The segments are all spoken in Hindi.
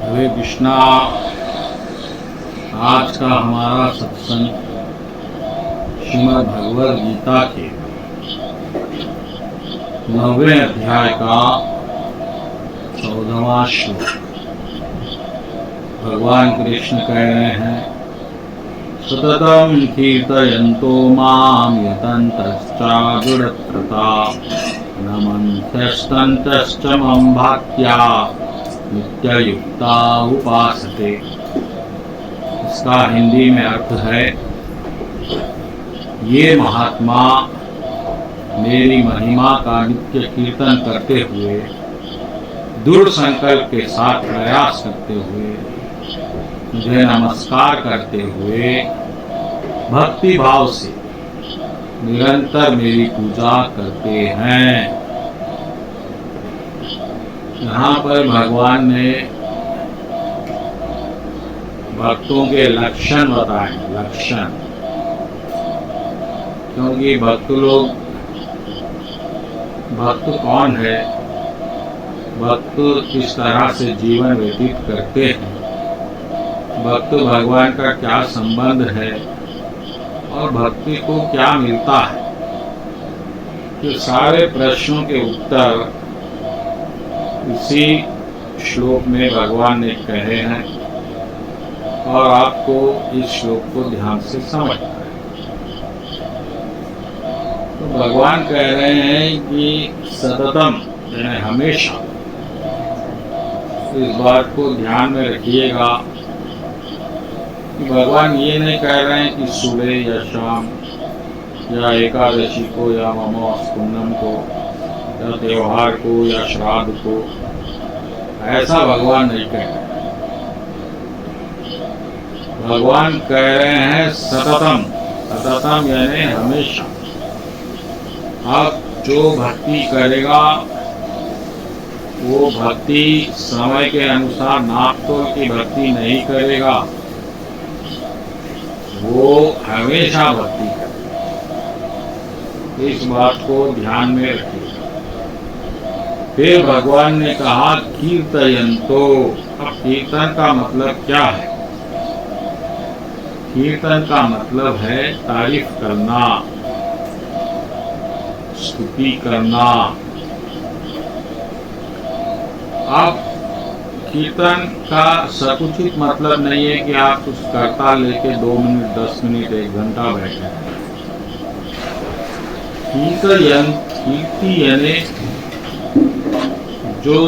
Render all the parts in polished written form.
हरे कृष्णा। आज का हमारा सत्संग श्रीमद् भगवद गीता के 9वें अध्याय का 14वां श्लोक। भगवान कृष्ण कह रहे हैं, सततं कीर्तयन्तो मां यतन्तश्चागुणत्रता नमन्त्यस्तन्तश्च मम भक्त्या नित्ययुक्ता उपासते। इसका हिंदी में अर्थ है, ये महात्मा मेरी महिमा का नित्य कीर्तन करते हुए, दृढ़ संकल्प के साथ प्रयास करते हुए, मुझे नमस्कार करते हुए भक्ति भाव से निरंतर मेरी पूजा करते हैं। यहाँ पर भगवान ने भक्तों के लक्षण बताए। लक्षण क्योंकि भक्त कौन है, भक्त किस तरह से जीवन व्यतीत करते हैं, भक्त भगवान का क्या संबंध है और भक्ति को क्या मिलता है, ये सारे प्रश्नों के उत्तर इसी श्लोक में भगवान ने कहे हैं और आपको इस श्लोक को ध्यान से समझना है। तो भगवान कह रहे हैं कि सततम यानी हमेशा, इस बात को ध्यान में रखिएगा कि भगवान ये नहीं कह रहे हैं कि सुबह या शाम या एकादशी को या अमावस पूनम को या त्योहार को या श्राद्ध को, ऐसा भगवान नहीं कह रहे। भगवान कह रहे हैं सततम। सततम यानी हमेशा। अब जो भक्ति करेगा वो भक्ति समय के अनुसार नापतोल की भक्ति नहीं करेगा, वो हमेशा भक्ति करेगा। इस बात को ध्यान में रखिए। फिर भगवान ने कहा कीर्तयन्तो। अब कीर्तन का मतलब क्या है? कीर्तन का मतलब है तारीफ करना, स्तुति करना। अब कीर्तन का सकुचित मतलब नहीं है कि आप कुछ करता लेके 2 मिनट 10 मिनट 1 घंटा बैठे। कीर्ति यानी जो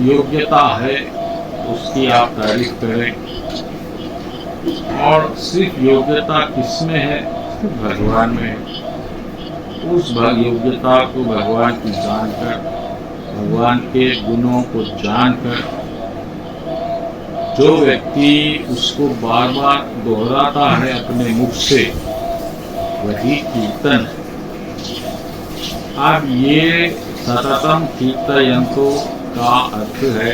योग्यता है उसकी आप तारीफ करें, और सिर्फ योग्यता किसमें है? सिर्फ भगवान में है। उस योग्यता को भगवान की जानकर, भगवान के गुणों को जानकर जो व्यक्ति उसको बार बार दोहराता है अपने मुख से, वही कीर्तन है। अब ये सततम कीर्तयन्तो का अर्थ है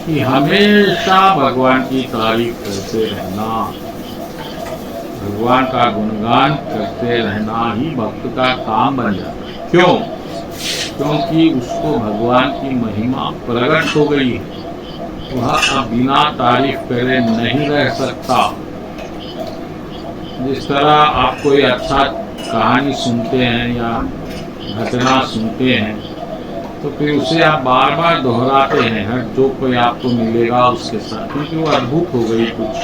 कि हमेशा भगवान की तारीफ करते रहना, भगवान का गुणगान करते रहना ही भक्त का काम बन जाता है। क्यों? क्योंकि उसको भगवान की महिमा प्रकट हो गई है। वह अब बिना तारीफ करे नहीं रह सकता। जिस तरह आप कोई अच्छा कहानी सुनते हैं या घटना सुनते हैं तो फिर उसे आप बार बार दोहराते हैं, हर जो कोई आपको मिलेगा उसके साथ, क्योंकि वो अद्भुत हो गई कुछ।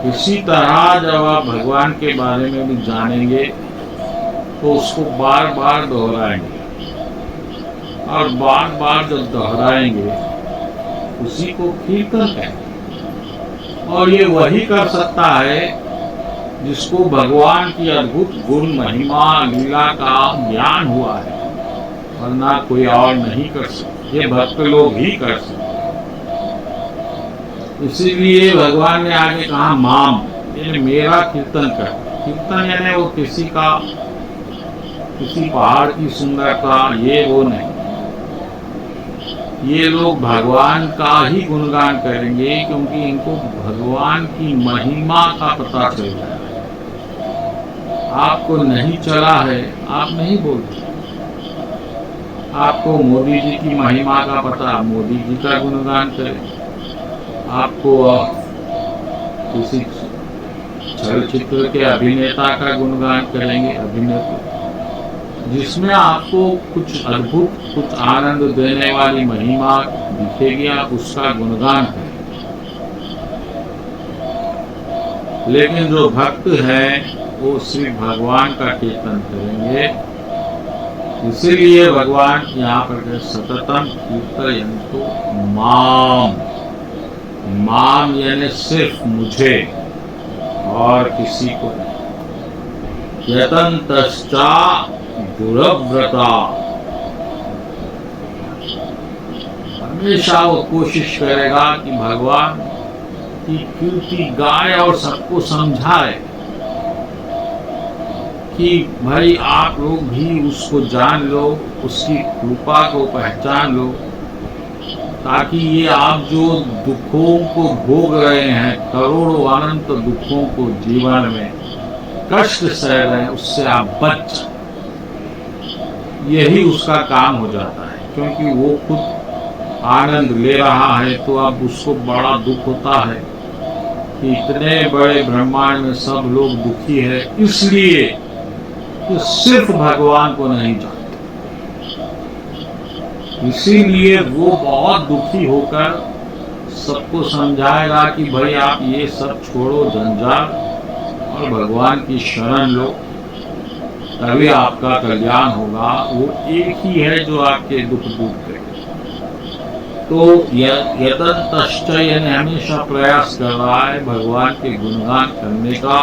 इसी तरह जब आप भगवान के बारे में भी जानेंगे तो उसको बार बार दोहराएंगे, और बार बार जब दोहराएंगे उसी को कीर्तन कहेंगे। और ये वही कर सकता है जिसको भगवान की अद्भुत गुण महिमा लीला का ज्ञान हुआ है, वरना कोई और नहीं कर सकता। ये भक्त लोग ही कर सकते। इसीलिए भगवान ने आगे कहा माम, यानी मेरा कीर्तन कर। कीर्तन यानी वो किसी पहाड़ की सुंदरता, ये वो नहीं। ये लोग भगवान का ही गुणगान करेंगे क्योंकि इनको भगवान की महिमा का पता चल रहा है। आपको नहीं चला है, आप नहीं बोलते। आपको मोदी जी की महिमा का पता, मोदी जी का गुणगान करें। आपको किसी चलचित्र के अभिनेता का गुणगान करेंगे, अभिनेता, जिसमें आपको कुछ अद्भुत, कुछ आनंद देने वाली महिमा दिखेगी, आप उसका गुणगान करें। लेकिन जो भक्त हैं वो सिर्फ भगवान का कीर्तन करेंगे। इसीलिए भगवान यहाँ पर सततम कीर्तयन्तु माम, माम यानी सिर्फ मुझे और किसी को नहीं। यतन्तश्चा दुरव्रता, हमेशा वो कोशिश करेगा कि भगवान की कीर्ति गाए और सबको समझाए कि भाई आप लोग भी उसको जान लो, उसकी कृपा को पहचान लो, ताकि ये आप जो दुखों को भोग रहे हैं, करोड़ों अनंत दुखों को जीवन में कष्ट सह रहे हैं, उससे आप बच जाए। यही उसका काम हो जाता है, क्योंकि वो खुद आनंद ले रहा है तो अब उसको बड़ा दुख होता है कि इतने बड़े ब्रह्मांड में सब लोग दुखी है, इसलिए तो सिर्फ भगवान को नहीं जानते। इसीलिए वो बहुत दुखी होकर सबको समझाएगा कि भाई आप ये सब छोड़ो जंजाल और भगवान की शरण लो, तभी आपका कल्याण होगा। वो एक ही है जो आपके दुख दूर करेगा। तो यतन्तश्च यानी हमेशा प्रयास कर रहा है भगवान के गुणगान करने का।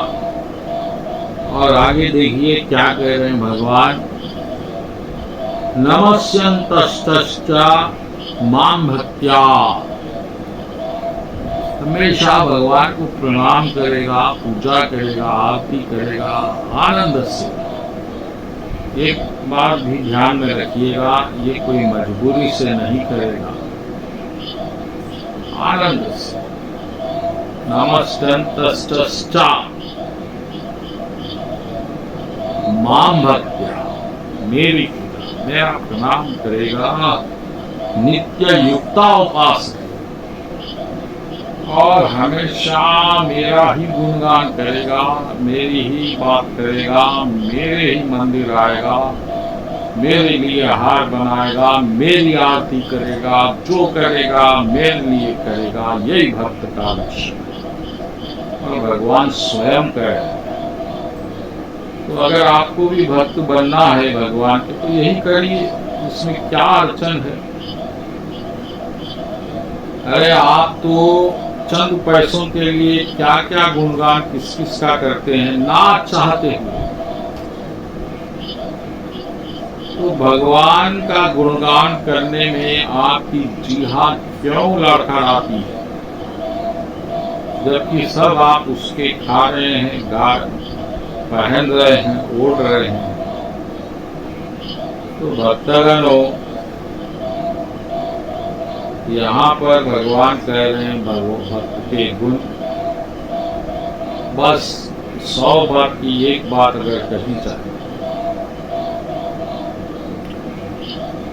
और आगे देखिए क्या कह रहे हैं भगवान, नमस्यन्तश्च मां भक्त्या, हमेशा भगवान को प्रणाम करेगा, पूजा करेगा, आरती करेगा आनंद से। एक बात भी ध्यान में रखिएगा, ये कोई मजबूरी से नहीं करेगा, आनंद से। नमस्यन्तश्च मां भक्त्या, मेरी मेरा प्रणाम करेगा, नित्य युक्ता उपास, और हमेशा मेरा ही गुणगान करेगा, मेरी ही बात करेगा, मेरे ही मंदिर आएगा, मेरे लिए हार बनाएगा, मेरी आरती करेगा, जो करेगा मेरे लिए करेगा, यही भक्त का लक्षण है। और भगवान स्वयं कह रहे हैं। तो अगर आपको भी भक्त बनना है भगवान के तो यही करिए, इसमें क्या अड़चन है। अरे आप तो चंद पैसों के लिए क्या क्या गुणगान किस किस का करते हैं, ना चाहते हुए। तो भगवान का गुणगान करने में आपकी जीहा क्यों लड़खड़ाती है, जबकि सब आप उसके खा रहे हैं, पहन रहे हैं, ओढ़ रहे हैं। तो भक्तगणों, यहाँ पर भगवान कह रहे हैं भक्त के गुण, बस 100 बार की एक बात अगर कही जाए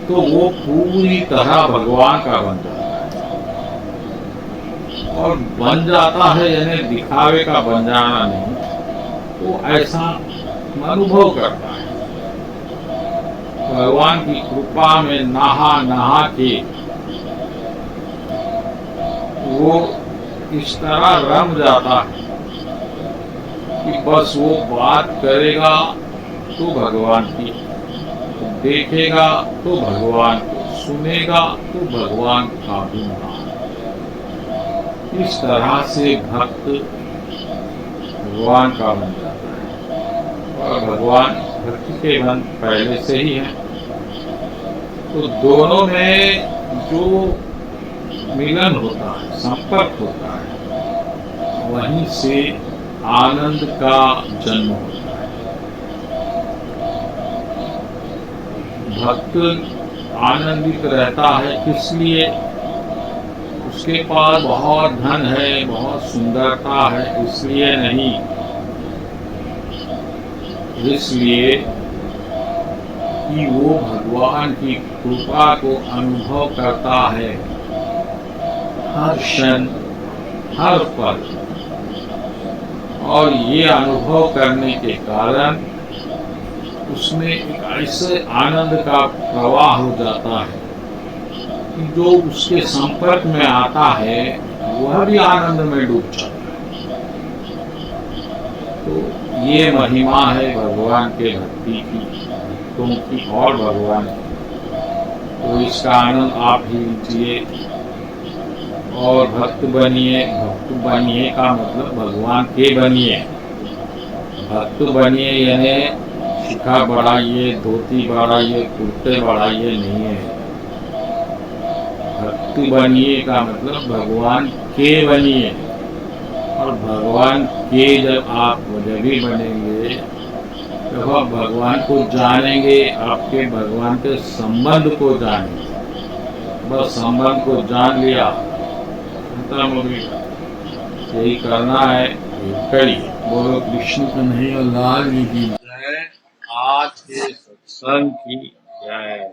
तो वो पूरी तरह भगवान का बन जाता है। और बन जाता है यानी दिखावे का बन जाना नहीं, वो ऐसा अनुभव करता है। भगवान की कृपा में नहा नहा के वो इस तरह रम जाता है कि बस वो बात करेगा तो भगवान की, देखेगा तो भगवान को, सुनेगा तो भगवान का गुणगान। इस तरह से भक्त भगवान का बन जाता है। और भगवान भक्ति के बन पहले से ही है। तो दोनों में जो मिलन होता है, संपर्क होता है, वहीं से आनंद का जन्म होता है। भक्त आनंदित रहता है, किस लिए? उसके पास बहुत धन है, बहुत सुंदरता है, इसलिए नहीं, इसलिए कि वो भगवान की कृपा को अनुभव करता है हर क्षण हर पल, और ये अनुभव करने के कारण उसमें एक ऐसे आनंद का प्रवाह हो जाता है कि जो उसके संपर्क में आता है वह भी आनंद में डूब जाता है। तो ये महिमा है भगवान के भक्ति की, भक्तों की और भगवान की। तो इसका आनंद आप ही लीजिए और भक्त बनिए। भक्त बनिए का मतलब भगवान के बनिए। भक्त बनिए यानी शिखा बढ़ाइए, धोती बढ़ाइए, कुर्ते बढ़ाइए नहीं है। भक्त बनिए का मतलब भगवान के बनिए। और भगवान के जब आप जभी बनेंगे तब आप भगवान को जानेंगे, आपके भगवान के संबंध को जानेंगे। बस संबंध को जान लिया, खत्म हो गया। यही करना है, करिए। बोलो कृष्ण कन्हैया लाल की जय। आज के सत्संग की जय।